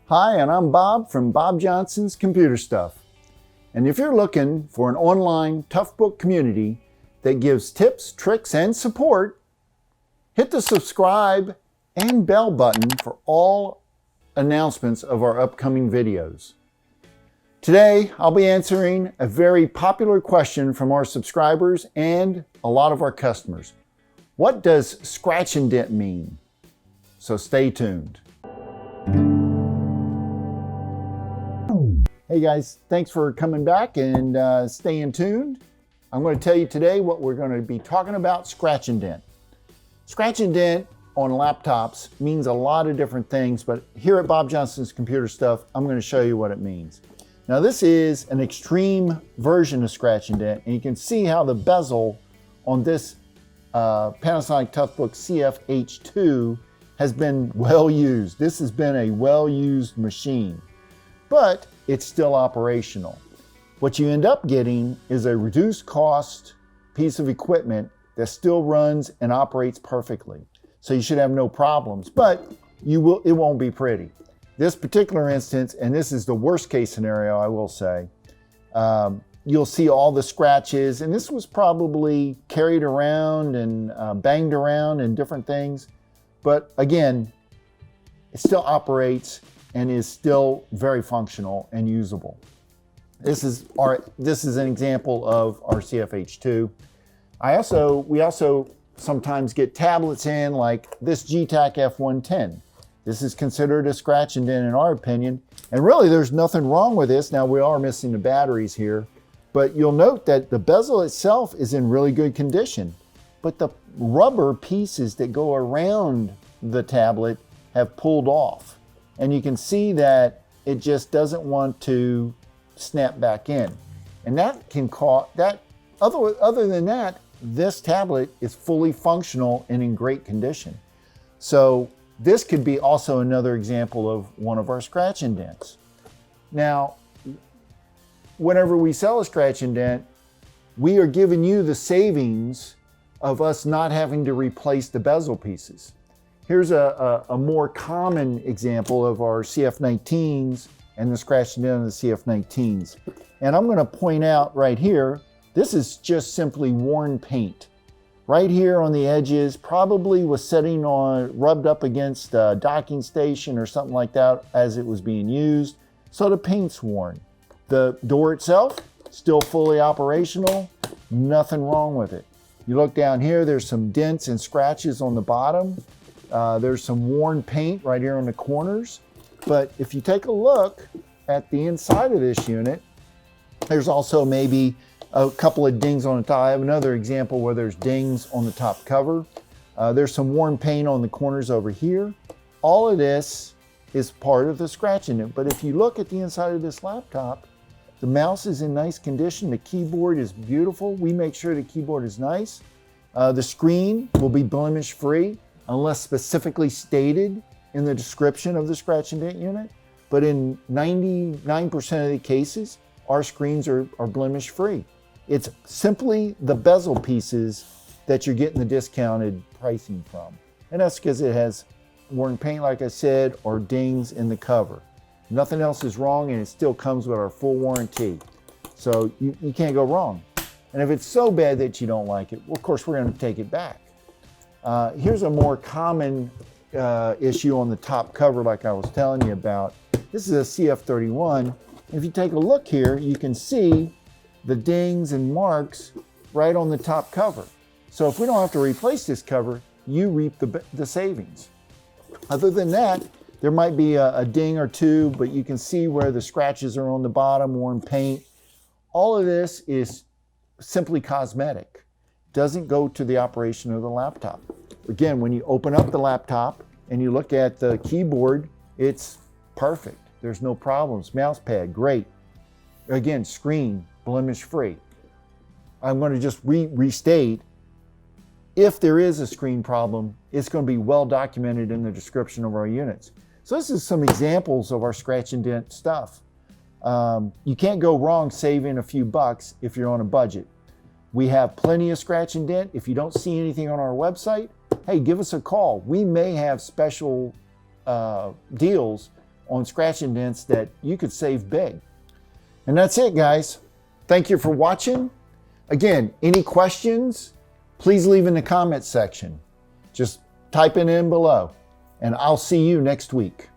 Hi, and I'm Bob from Bob Johnson's Computer Stuff. And if you're looking for an online Toughbook community that gives tips, tricks, and support, hit the subscribe and bell button for all announcements of our upcoming videos. Today, I'll be answering a very popular question from our subscribers and a lot of our customers. What does scratch and dent mean? So stay tuned. Hey guys, thanks for coming back and staying tuned. I'm going to tell you today what we're going to be talking about: scratch and dent. Scratch and dent on laptops means a lot of different things, but here at Bob Johnson's Computer Stuff, I'm going to show you what it means. Now this is an extreme version of scratch and dent, and you can see how the bezel on this Panasonic Toughbook CF-H2 has been well used. This has been a well-used machine, but it's still operational. What you end up getting is a reduced cost piece of equipment that still runs and operates perfectly. So you should have no problems, but it won't be pretty. This particular instance, and this is the worst case scenario, I will say, you'll see all the scratches, and this was probably carried around and banged around and different things. But again, it still operates and is still very functional and usable. This is an example of our CF-H2. We also sometimes get tablets in, like this Getac F110. This is considered a scratch and dent in our opinion, and really there's nothing wrong with this. Now we are missing the batteries here, but you'll note that the bezel itself is in really good condition, but the rubber pieces that go around the tablet have pulled off. And you can see that it just doesn't want to snap back in. And that can cause that. Other than that, this tablet is fully functional and in great condition. So this could be also another example of one of our scratch and dents. Now, whenever we sell a scratch and dent, we are giving you the savings of us not having to replace the bezel pieces. Here's a more common example of our CF-19s and the scratch and dent on the CF-19s. And I'm going to point out right here, this is just simply worn paint. Right here on the edges, probably was rubbed up against a docking station or something like that as it was being used. So the paint's worn. The door itself, still fully operational, nothing wrong with it. You look down here, there's some dents and scratches on the bottom. There's some worn paint right here on the corners. But if you take a look at the inside of this unit, there's also maybe a couple of dings on the top. I have another example where there's dings on the top cover. There's some worn paint on the corners over here. All of this is part of the scratch and dent. But if you look at the inside of this laptop, the mouse is in nice condition. The keyboard is beautiful. We make sure the keyboard is nice. The screen will be blemish free unless specifically stated in the description of the scratch and dent unit. But in 99% of the cases, our screens are blemish free. It's simply the bezel pieces that you're getting the discounted pricing from. And that's because it has worn paint, like I said, or dings in the cover. Nothing else is wrong, and it still comes with our full warranty. So you can't go wrong. And if it's so bad that you don't like it, well, of course, we're going to take it back. Here's a more common issue on the top cover, like I was telling you about. This is a CF-31. If you take a look here, you can see the dings and marks right on the top cover. So if we don't have to replace this cover, you reap the savings. Other than that, there might be a ding or two, but you can see where the scratches are on the bottom, worn paint. All of this is simply cosmetic. Doesn't go to the operation of the laptop. Again, when you open up the laptop and you look at the keyboard, it's perfect. There's no problems. Mouse pad, great. Again, screen, blemish free. I'm going to just restate, if there is a screen problem, it's going to be well documented in the description of our units. So this is some examples of our scratch and dent stuff. You can't go wrong saving a few bucks if you're on a budget. We have plenty of scratch and dent. If you don't see anything on our website, hey, give us a call. We may have special deals on scratching dents that you could save big. And that's it, guys. Thank you for watching. Again, any questions, please leave in the comments section. Just type it in below, and I'll see you next week.